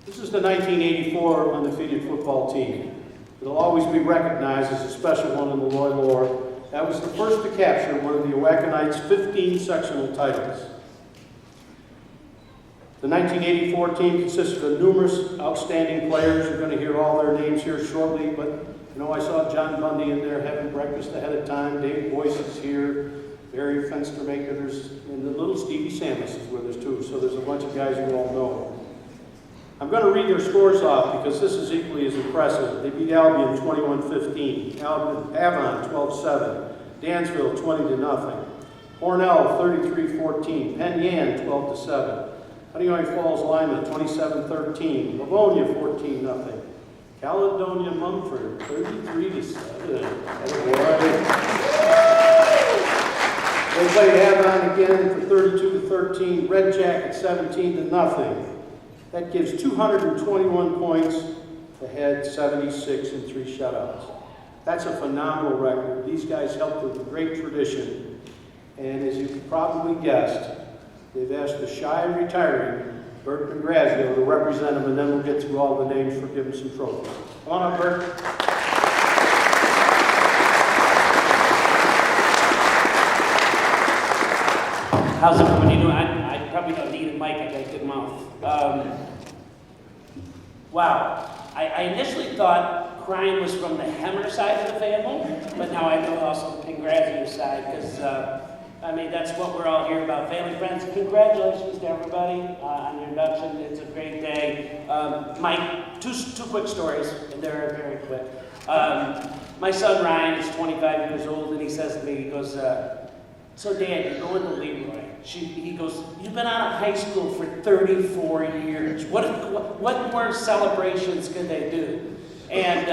This is the 1984 undefeated football team. It'll always be recognized as a special one in the LeRoy lore. That was the first to capture one of the Oatka Knights' 15 sectional titles. The 1984 team consisted of numerous outstanding players. You're going to hear all their names here shortly, but you know, I saw John Bundy in there having breakfast ahead of time. Dave Boyce is here. Barry Fenstermaker, and the little Stevie Samus is with us too, so there's a bunch of guys you all know. I'm going to read their scores off because this is equally as impressive. They beat Albion 21-15, Avon 12-7, Dansville 20-0, Hornell 33-14, Penn Yan 12-7, Honeycoin Falls Lima 27-13, Livonia 14-0, Caledonia Mumford 33-7. They played Avon again for 32-13, Red Jacket 17-0. That gives 221 points. They had 76 and 3 shutouts. That's a phenomenal record. These guys helped with a great tradition. And as you probably guessed, they've asked the shy retiring Bert McGrazio to represent them, and then we'll get through all the names for giving some trophies. Come on up, Bert. How's everybody doing? I probably don't need a mic, I got a good mouth. Wow. I initially thought crying was from the Hemmer side of the family, but now I know also the Pingrazio side, because, I mean, that's what we're all here about. Family, friends, congratulations to everybody on your induction. It's a great day. Mike, two quick stories, and they're very quick. My son Ryan is 25 years old, and he says to me, he goes, so Dad, you're going to LeRoy. He goes, you've been out of high school for 34 years. What more celebrations could they do? And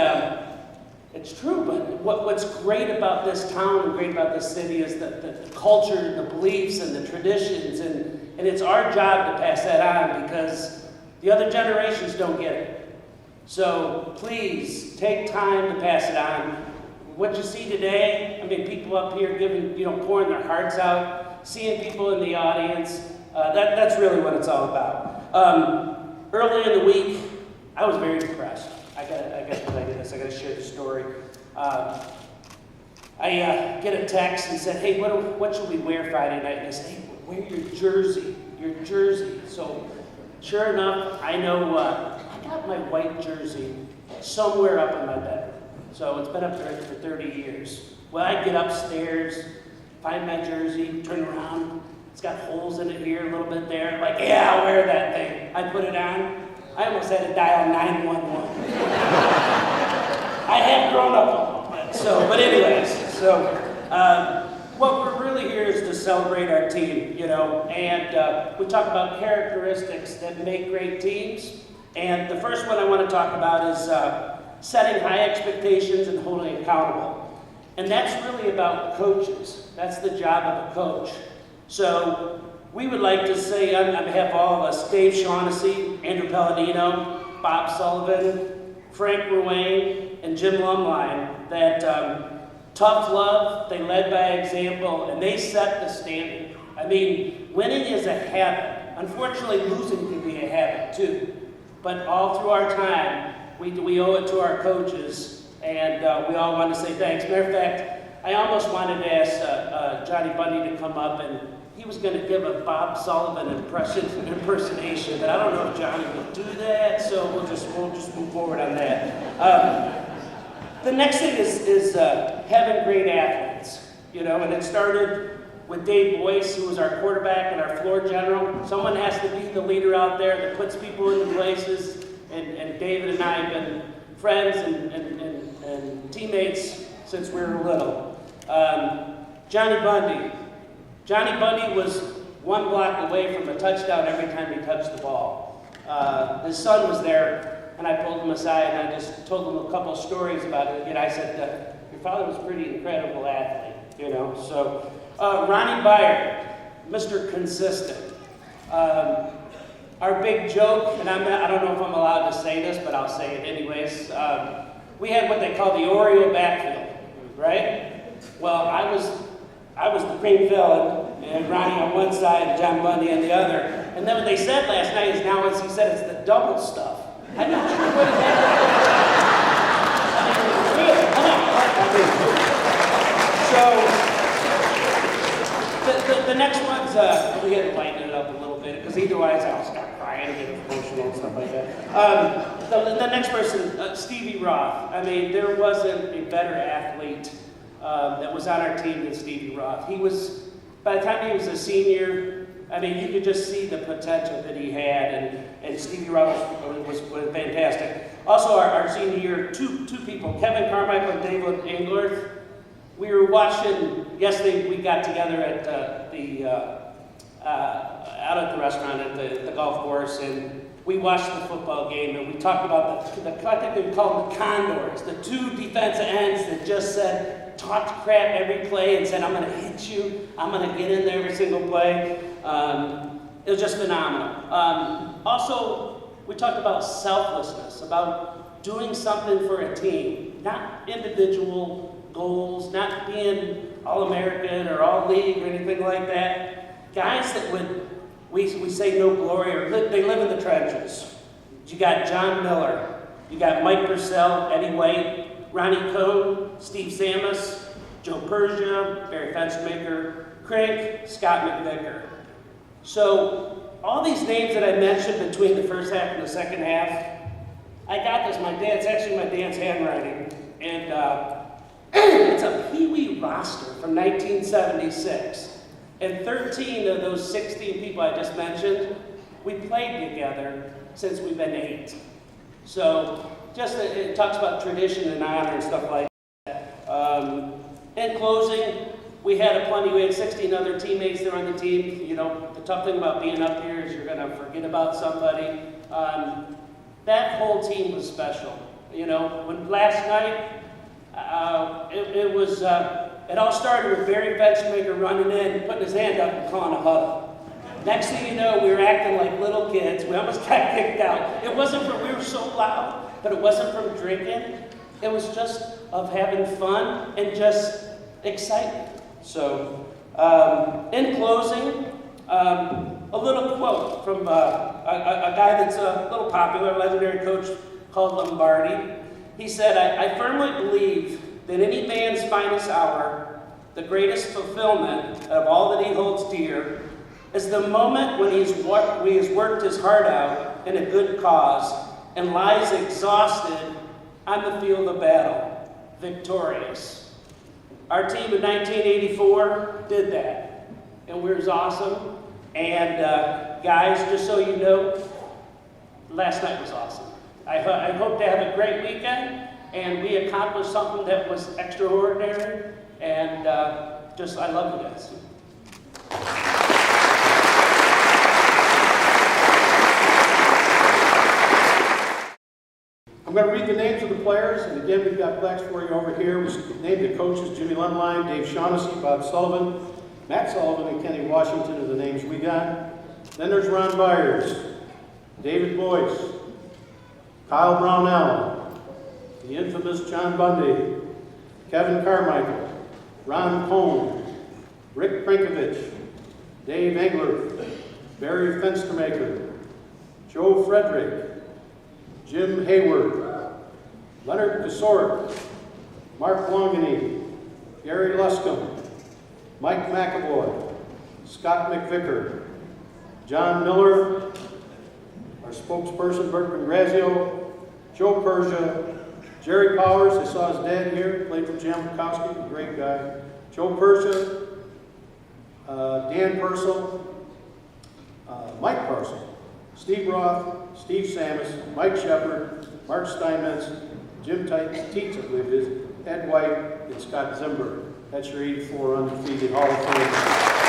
it's true, but what's great about this town and great about this city is the culture and the beliefs and the traditions, and it's our job to pass that on because the other generations don't get it. So please take time to pass it on. What you see today, I mean, people up here giving, pouring their hearts out, seeing people in the audience, that's really what it's all about. Early in the week, I was very depressed. I gotta tell you this, I gotta share the story. I get a text and said, hey, what should we wear Friday night? And I said, hey, wear your jersey. So sure enough, I know I got my white jersey somewhere up in my bedroom. So it's been up there for 30 years. Well, I get upstairs, find my jersey, turn around. It's got holes in it here, a little bit there. I'm like, yeah, I'll wear that thing. I put it on. I almost had to dial 911. I have grown up a little bit. But anyways, what we're really here is to celebrate our team, and we talk about characteristics that make great teams. And the first one I want to talk about is setting high expectations and holding accountable. And that's really about coaches. That's the job of a coach. So we would like to say on behalf of all of us, Dave Shaughnessy, Andrew Palladino, Bob Sullivan, Frank Ruane, and Jim Lumline, that tough love, they led by example, and they set the standard. I mean, winning is a habit. Unfortunately, losing can be a habit too. But all through our time, we owe it to our coaches, and we all want to say thanks. Matter of fact, I almost wanted to ask Johnny Bundy to come up, and he was going to give a Bob Sullivan impersonation, but I don't know if Johnny will do that, so we'll just move forward on that. The next thing is having great athletes, and it started with Dave Boyce, who was our quarterback and our floor general. Someone has to be the leader out there that puts people into places. And David and I have been friends and teammates since we were little. Johnny Bundy. Johnny Bundy was one block away from a touchdown every time he touched the ball. His son was there, and I pulled him aside, and I just told him a couple of stories about it. And I said, your father was a pretty incredible athlete, So, Ronnie Byer, Mr. Consistent. Our big joke, and I don't know if I'm allowed to say this, but I'll say it anyways. We had what they call the Oreo backfield, right? Well, I was the cream filling, and Ronnie on one side and John Bundy on the other. And then what they said last night is now, as he said, it's the double stuff. I'm not sure what it is. I mean, really, come on. So, the next one's, we had to lighten it up a little bit, because otherwise I'll start crying and get emotional and stuff like that. The next person, Stevie Roth. I mean, there wasn't a better athlete that was on our team than Stevie Roth. He was, by the time he was a senior, I mean, you could just see the potential that he had, and Stevie Roth was fantastic. Also, our senior year, two people, Kevin Carmichael and David Engler. We were watching, yesterday we got together at out at the restaurant at the golf course, and we watched the football game, and we talked about I think they called them the Condors, the two defensive ends that just said, talked crap every play and said, I'm going to hit you, I'm going to get in there every single play. It was just phenomenal. Also, we talked about selflessness, about doing something for a team, not individual goals, not being All-American or All-League or anything like that. Guys that we say no glory, or they live in the trenches. You got John Miller, you got Mike Purcell, Eddie White, Ronnie Cohn, Steve Samus, Joe Persia, Barry Fenstermaker, Crank, Scott McVicker. So all these names that I mentioned between the first half and the second half, I got this. It's actually my dad's handwriting, and it's a Pee-wee roster from 1976. And 13 of those 16 people I just mentioned, we played together since we've been 8. So just it talks about tradition and honor and stuff like that. In closing, we had 16 other teammates there on the team. You know, the tough thing about being up here is you're going to forget about somebody. That whole team was special. You know, when last night, it all started with Barry Fenstermaker running in, putting his hand up and calling a huddle. Next thing you know, we were acting like little kids. We almost got kicked out. It wasn't we were so loud, but it wasn't from drinking. It was just of having fun and just excitement. So, in closing, a little quote from a guy that's a little popular, legendary coach called Lombardi. He said, I firmly believe that any man's finest hour, the greatest fulfillment of all that he holds dear, is the moment when he has worked his heart out in a good cause and lies exhausted on the field of battle, victorious. Our team in 1984 did that, and we was awesome. And guys, just so you know, last night was awesome. I hope to have a great weekend, and we accomplished something that was extraordinary, and I love you guys. I'm going to read the names of the players, and again, we've got plaques for you over here. We named the coaches: Jimmy Lundline, Dave Shaughnessy, Bob Sullivan, Matt Sullivan, and Kenny Washington are the names we got. Then there's Ron Byers, David Boyce, Kyle Brownell, the infamous John Bundy, Kevin Carmichael, Ron Cohn, Rick Prinkovich, Dave Engler, Barry Fenstermaker, Joe Frederick, Jim Hayward, Leonard Kasort, Mark Longany, Gary Luscombe, Mike McAvoy, Scott McVicker, John Miller, our spokesperson Bert Grazio, Joe Persia, Jerry Powers, I saw his dad here, played for Jim Bukowski, a great guy, Joe Persia, Dan Purcell, Mike Purcell, Steve Roth, Steve Samus, Mike Shepard, Mark Steinmetz, Jim Teets, I believe it is, Ed White, and Scott Zimber. That's your 84 undefeated Hall of Fame.